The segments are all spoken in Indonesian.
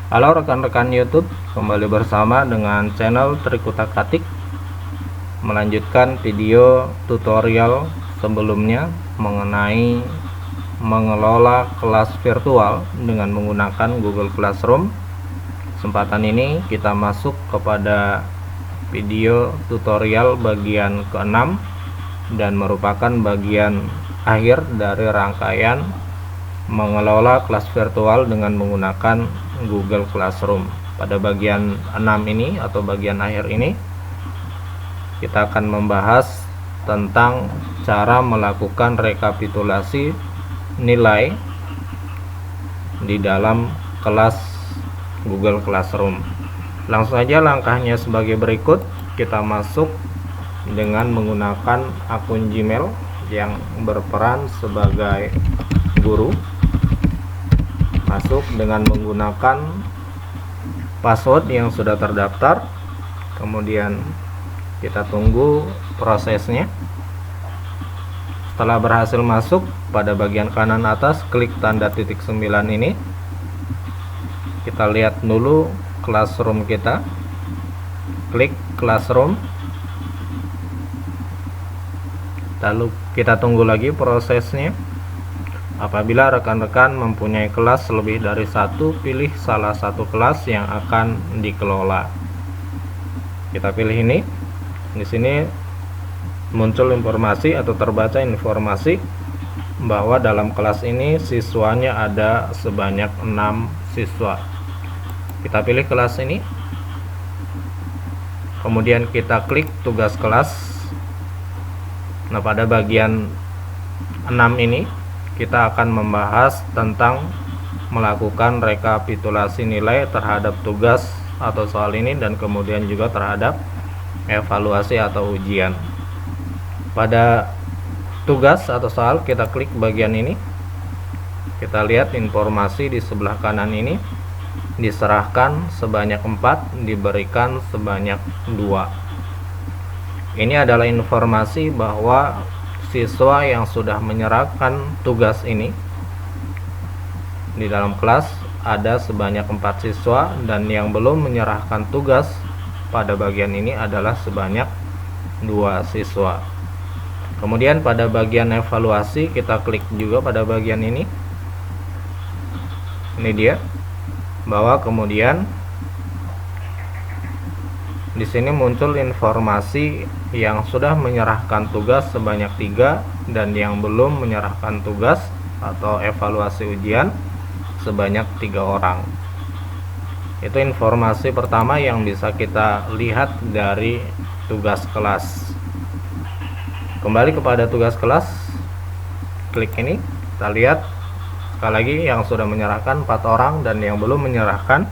Halo rekan-rekan YouTube, kembali bersama dengan channel Trikutak-Atik. Melanjutkan video tutorial sebelumnya mengenai mengelola kelas virtual dengan menggunakan Google Classroom. Kesempatan ini kita masuk kepada video tutorial bagian ke-6 dan merupakan bagian akhir dari rangkaian mengelola kelas virtual dengan menggunakan Google Classroom. Pada bagian 6 ini atau bagian akhir ini kita akan membahas tentang cara melakukan rekapitulasi nilai di dalam kelas Google Classroom. Langsung saja langkahnya sebagai berikut. Kita masuk dengan menggunakan akun Gmail yang berperan sebagai guru. Masuk dengan menggunakan password yang sudah terdaftar, kemudian kita tunggu prosesnya. Setelah berhasil masuk, pada bagian kanan atas klik tanda titik 9 ini, kita lihat dulu Classroom kita, klik Classroom, lalu kita tunggu lagi prosesnya. Apabila rekan-rekan mempunyai kelas lebih dari satu, pilih salah satu kelas yang akan dikelola. Kita pilih ini. Di sini muncul informasi atau terbaca informasi bahwa dalam kelas ini siswanya ada sebanyak 6 siswa. Kita pilih kelas ini. Kemudian kita klik tugas kelas. Nah, pada bagian 6 ini kita akan membahas tentang melakukan rekapitulasi nilai terhadap tugas atau soal ini dan kemudian juga terhadap evaluasi atau ujian. Pada tugas atau soal kita klik bagian ini. Kita lihat informasi di sebelah kanan ini diserahkan sebanyak 4, diberikan sebanyak 2. Ini adalah informasi bahwa siswa yang sudah menyerahkan tugas ini di dalam kelas ada sebanyak 4 siswa, dan yang belum menyerahkan tugas pada bagian ini adalah sebanyak 2 siswa. Kemudian pada bagian evaluasi kita klik juga pada bagian ini. Ini dia, bahwa kemudian di sini muncul informasi yang sudah menyerahkan tugas sebanyak 3 dan yang belum menyerahkan tugas atau evaluasi ujian sebanyak 3 orang. Itu informasi pertama yang bisa kita lihat dari tugas kelas. Kembali kepada tugas kelas, klik ini, kita lihat sekali lagi yang sudah menyerahkan 4 orang dan yang belum menyerahkan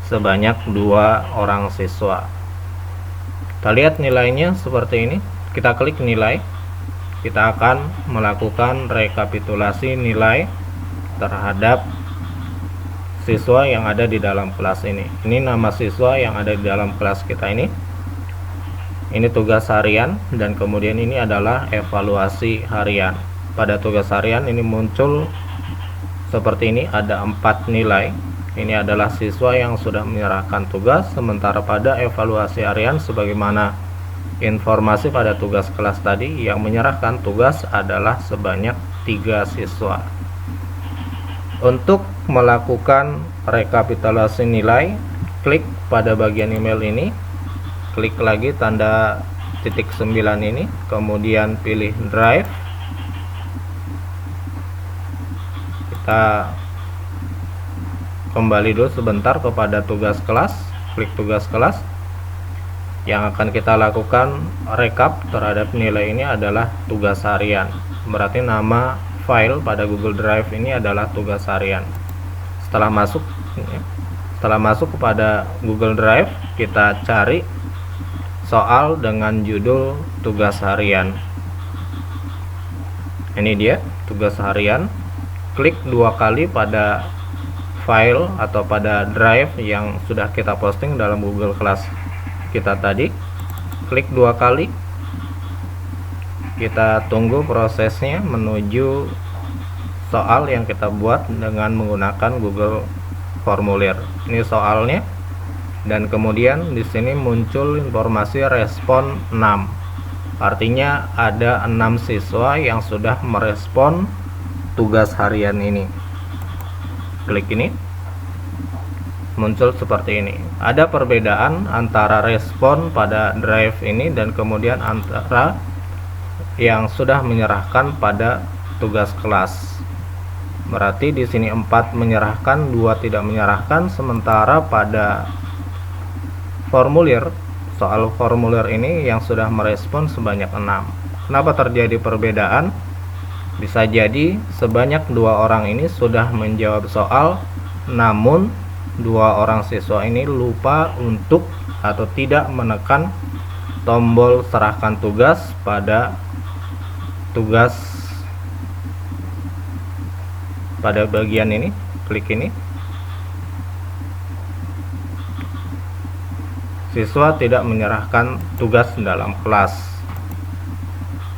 sebanyak 2 orang siswa. Kita lihat nilainya seperti ini. Kita klik nilai. Kita akan melakukan rekapitulasi nilai terhadap siswa yang ada di dalam kelas ini. Ini nama siswa yang ada di dalam kelas kita ini. Ini tugas harian dan kemudian ini adalah evaluasi harian. Pada tugas harian ini muncul seperti ini, ada 4 nilai. Ini adalah siswa yang sudah menyerahkan tugas, sementara pada evaluasi harian sebagaimana informasi pada tugas kelas tadi, yang menyerahkan tugas adalah sebanyak 3 siswa. Untuk melakukan rekapitulasi nilai, klik pada bagian email ini, klik lagi tanda titik 9 ini, kemudian pilih Drive. Kita kembali dulu sebentar kepada tugas kelas, klik tugas kelas. Yang akan kita lakukan rekap terhadap nilai ini adalah tugas harian. Berarti nama file pada Google Drive ini adalah tugas harian. Setelah masuk kepada Google Drive, kita cari soal dengan judul tugas harian. Ini dia tugas harian. Klik 2 kali pada file atau pada drive yang sudah kita posting dalam Google Class kita tadi. Klik 2 kali. Kita tunggu prosesnya menuju soal yang kita buat dengan menggunakan Google formulir. Ini soalnya. Dan kemudian di sini muncul informasi respon 6. Artinya ada 6 siswa yang sudah merespon tugas harian ini. Klik ini, muncul seperti ini. Ada perbedaan antara respon pada drive ini dan kemudian antara yang sudah menyerahkan pada tugas kelas. Berarti di sini 4 menyerahkan, 2 tidak menyerahkan, sementara pada formulir, soal formulir ini yang sudah merespon sebanyak 6. Kenapa terjadi perbedaan? Bisa jadi sebanyak 2 orang ini sudah menjawab soal, namun 2 orang siswa ini lupa untuk atau tidak menekan tombol serahkan tugas pada bagian ini. Klik ini. Siswa tidak menyerahkan tugas dalam kelas.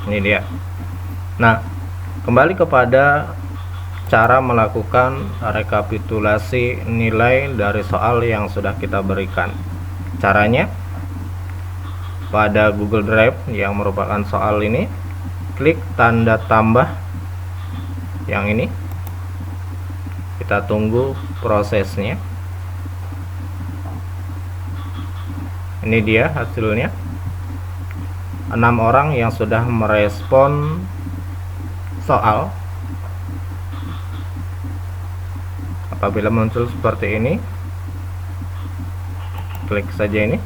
Ini dia. Nah, kembali kepada cara melakukan rekapitulasi nilai dari soal yang sudah kita berikan. Caranya, pada Google Drive yang merupakan soal ini, klik tanda tambah yang ini. Kita tunggu prosesnya. Ini dia hasilnya. 6 orang yang sudah merespon soal. Apabila muncul seperti ini, klik saja ini.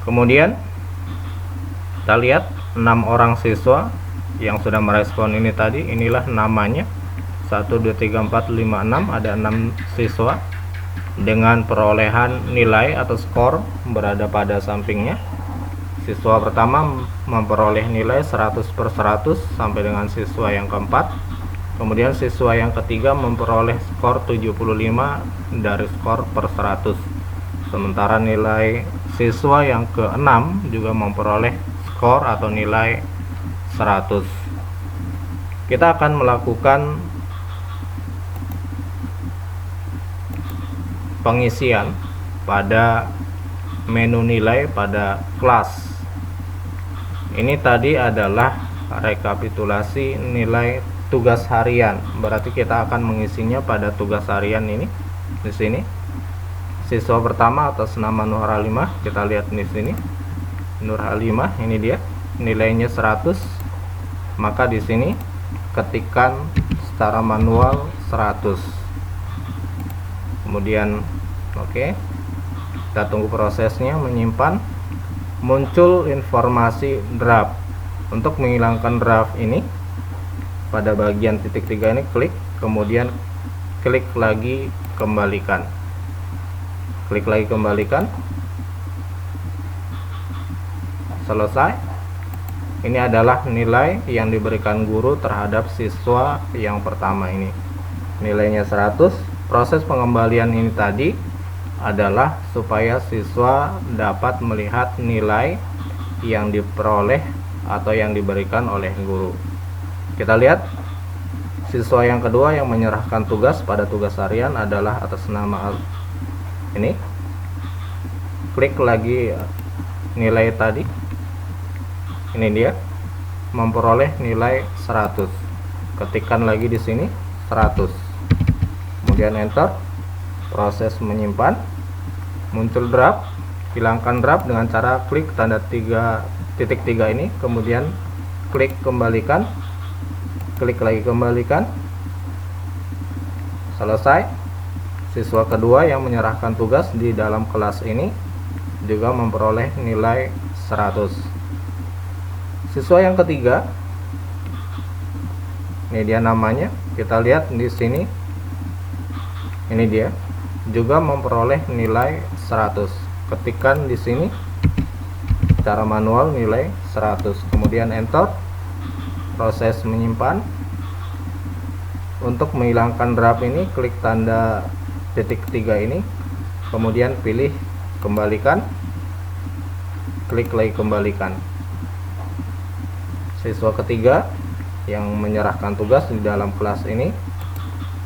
Kemudian kita lihat 6 orang siswa yang sudah merespon ini tadi. Inilah namanya 1, 2, 3, 4, 5, 6. Ada 6 siswa dengan perolehan nilai atau skor berada pada sampingnya. Siswa pertama memperoleh nilai 100/100 sampai dengan siswa yang keempat. Kemudian siswa yang ketiga memperoleh skor 75 dari skor per 100. Sementara nilai siswa yang keenam juga memperoleh skor atau nilai 100. Kita akan melakukan pengisian pada menu nilai pada kelas. Ini tadi adalah rekapitulasi nilai tugas harian. Berarti kita akan mengisinya pada tugas harian ini. Di sini siswa pertama atas nama Nur Halimah, kita lihat di sini. Nur Halimah, ini dia. Nilainya 100. Maka di sini ketikkan secara manual 100. Kemudian oke, kita tunggu prosesnya menyimpan. Muncul informasi draft. Untuk menghilangkan draft ini, pada bagian titik 3 ini klik, kemudian klik lagi kembalikan. Klik lagi kembalikan. Selesai. Ini adalah nilai yang diberikan guru terhadap siswa yang pertama ini. Nilainya 100. Proses pengembalian ini tadi adalah supaya siswa dapat melihat nilai yang diperoleh atau yang diberikan oleh guru. Kita lihat siswa yang kedua yang menyerahkan tugas pada tugas harian adalah atas nama ini. Klik lagi nilai tadi. Ini dia, memperoleh nilai 100. Ketikkan lagi di sini 100. Kemudian enter. Proses menyimpan. Muncul draft. Hilangkan draft dengan cara klik tanda titik 3 ini, kemudian klik kembalikan. Klik lagi kembalikan. Selesai. Siswa kedua yang menyerahkan tugas di dalam kelas ini juga memperoleh nilai 100. Siswa yang ketiga, ini dia namanya, kita lihat di sini. Ini dia, juga memperoleh nilai 100. Ketikkan di sini secara manual nilai 100. Kemudian enter. Proses menyimpan. Untuk menghilangkan draft ini, klik tanda titik 3 ini, kemudian pilih kembalikan. Klik lagi kembalikan. Siswa ketiga yang menyerahkan tugas di dalam kelas ini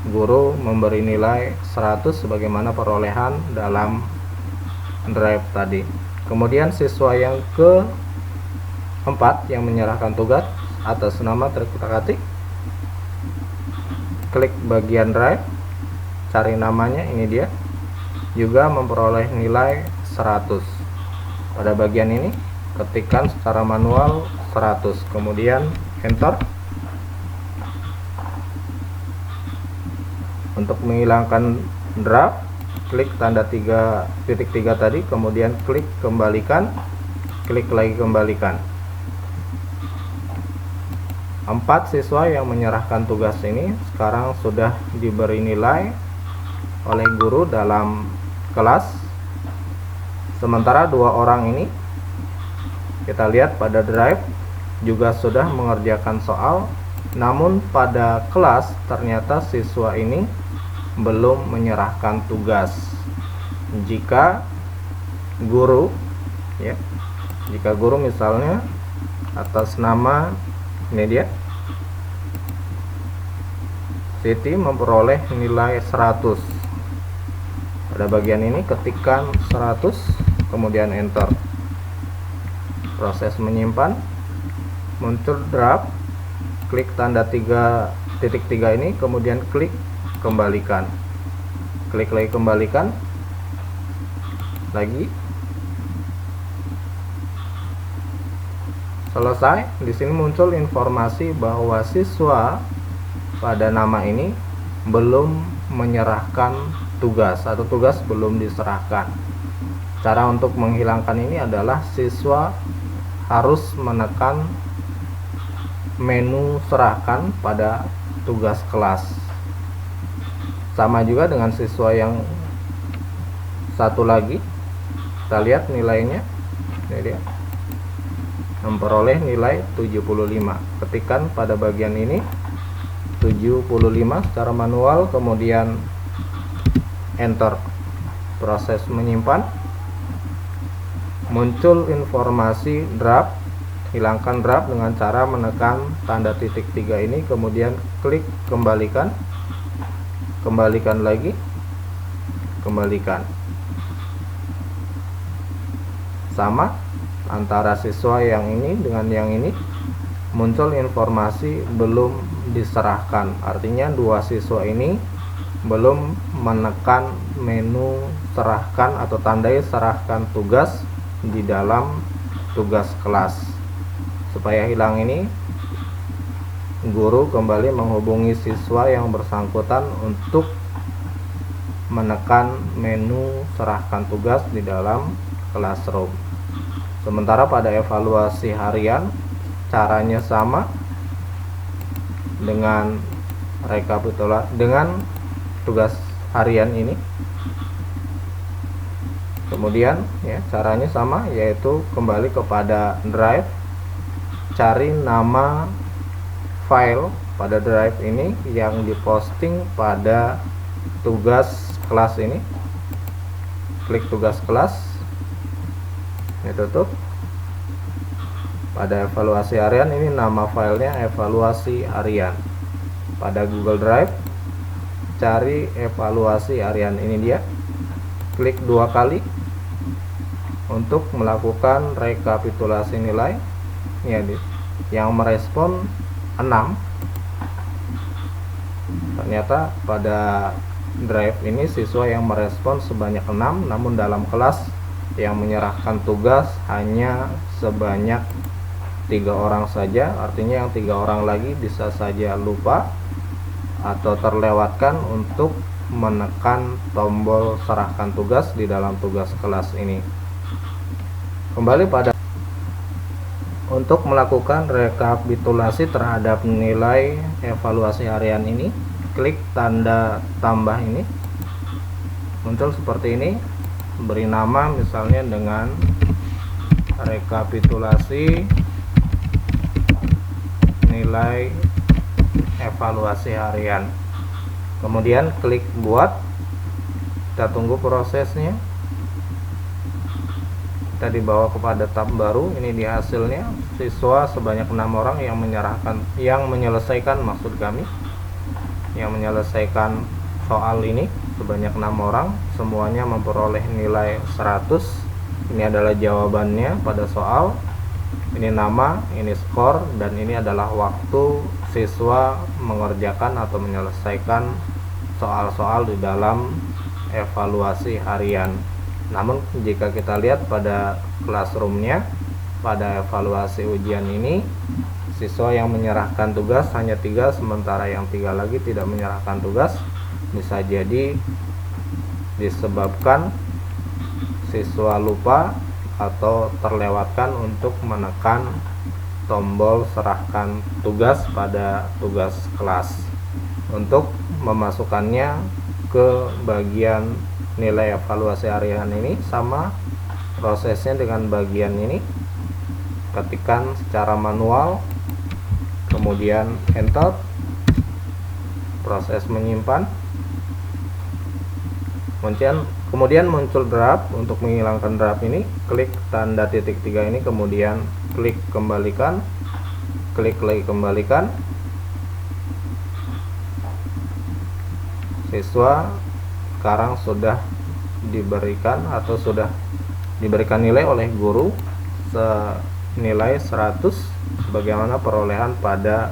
guru memberi nilai 100 sebagaimana perolehan dalam drive tadi. Kemudian siswa yang keempat yang menyerahkan tugas atas nama terutak-atik, klik bagian drive, cari namanya, ini dia, juga memperoleh nilai 100. Pada bagian ini ketikkan secara manual 100, kemudian enter. Untuk menghilangkan draft, klik tanda 3.3 tadi, kemudian klik kembalikan, klik lagi kembalikan. 4 siswa yang menyerahkan tugas ini sekarang sudah diberi nilai oleh guru dalam kelas. Sementara 2 orang ini, kita lihat pada drive, juga sudah mengerjakan soal, namun pada kelas ternyata siswa ini belum menyerahkan tugas. Jika guru misalnya atas nama, ini dia, Siti memperoleh nilai 100. Pada bagian ini ketikkan 100, kemudian enter. Proses menyimpan, muncul draft, klik tanda 3.3 ini, kemudian klik kembalikan, klik lagi kembalikan lagi. Selesai. Di sini muncul informasi bahwa siswa pada nama ini belum menyerahkan tugas atau tugas belum diserahkan. Cara untuk menghilangkan ini adalah siswa harus menekan menu serahkan pada tugas kelas. Sama juga dengan siswa yang satu lagi, kita lihat nilainya, ini dia, memperoleh nilai 75. Ketikkan pada bagian ini 75 secara manual, kemudian enter. Proses menyimpan, muncul informasi draft. Hilangkan draft dengan cara menekan tanda titik 3 ini, kemudian klik kembalikan, kembalikan lagi, kembalikan. Sama antara siswa yang ini dengan yang ini, muncul informasi belum diserahkan. Artinya 2 siswa ini belum menekan menu serahkan atau tandai serahkan tugas di dalam tugas kelas. Supaya hilang ini, guru kembali menghubungi siswa yang bersangkutan untuk menekan menu serahkan tugas di dalam classroom. Sementara pada evaluasi harian, caranya sama dengan rekapitulasi dengan tugas harian ini. Kemudian caranya sama, yaitu kembali kepada drive, cari nama file pada drive ini yang diposting pada tugas kelas ini, klik tugas kelas, ini tutup. Pada evaluasi harian ini nama filenya evaluasi harian. Pada Google Drive, cari evaluasi harian, ini dia, klik 2 kali untuk melakukan rekapitulasi nilai. Yang merespon 6. Ternyata pada drive ini siswa yang merespon sebanyak 6, namun dalam kelas yang menyerahkan tugas hanya sebanyak 3 orang saja. Artinya yang 3 orang lagi bisa saja lupa atau terlewatkan untuk menekan tombol serahkan tugas di dalam tugas kelas ini. Kembali pada untuk melakukan rekapitulasi terhadap nilai evaluasi harian ini, klik tanda tambah ini, muncul seperti ini, beri nama misalnya dengan rekapitulasi nilai evaluasi harian. Kemudian klik buat, kita tunggu prosesnya. Kita dibawa kepada tab baru. Ini di hasilnya, siswa sebanyak 6 orang yang menyelesaikan, maksud kami yang menyelesaikan soal ini sebanyak 6 orang, semuanya memperoleh nilai 100. Ini adalah jawabannya pada soal. Ini nama, ini skor, dan ini adalah waktu siswa mengerjakan atau menyelesaikan soal-soal di dalam evaluasi harian. Namun jika kita lihat pada classroomnya, pada evaluasi ujian ini, siswa yang menyerahkan tugas hanya 3, sementara yang 3 lagi tidak menyerahkan tugas. Bisa jadi disebabkan siswa lupa atau terlewatkan untuk menekan tombol serahkan tugas pada tugas kelas. Untuk memasukkannya ke bagian nilai evaluasi harian ini, sama prosesnya dengan bagian ini. Ketikkan secara manual, kemudian enter, proses menyimpan, kemudian muncul draft. Untuk menghilangkan draft ini, klik tanda titik 3 ini, kemudian klik kembalikan, klik lagi kembalikan. Siswa sekarang sudah diberikan atau sudah diberikan nilai oleh guru senilai 100 sebagaimana perolehan pada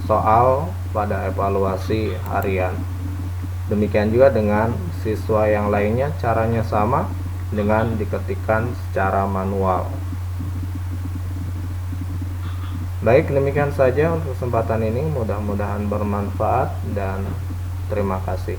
soal pada evaluasi harian. Demikian juga dengan siswa yang lainnya, caranya sama dengan diketikkan secara manual. Baik, demikian saja untuk kesempatan ini, mudah-mudahan bermanfaat dan terima kasih.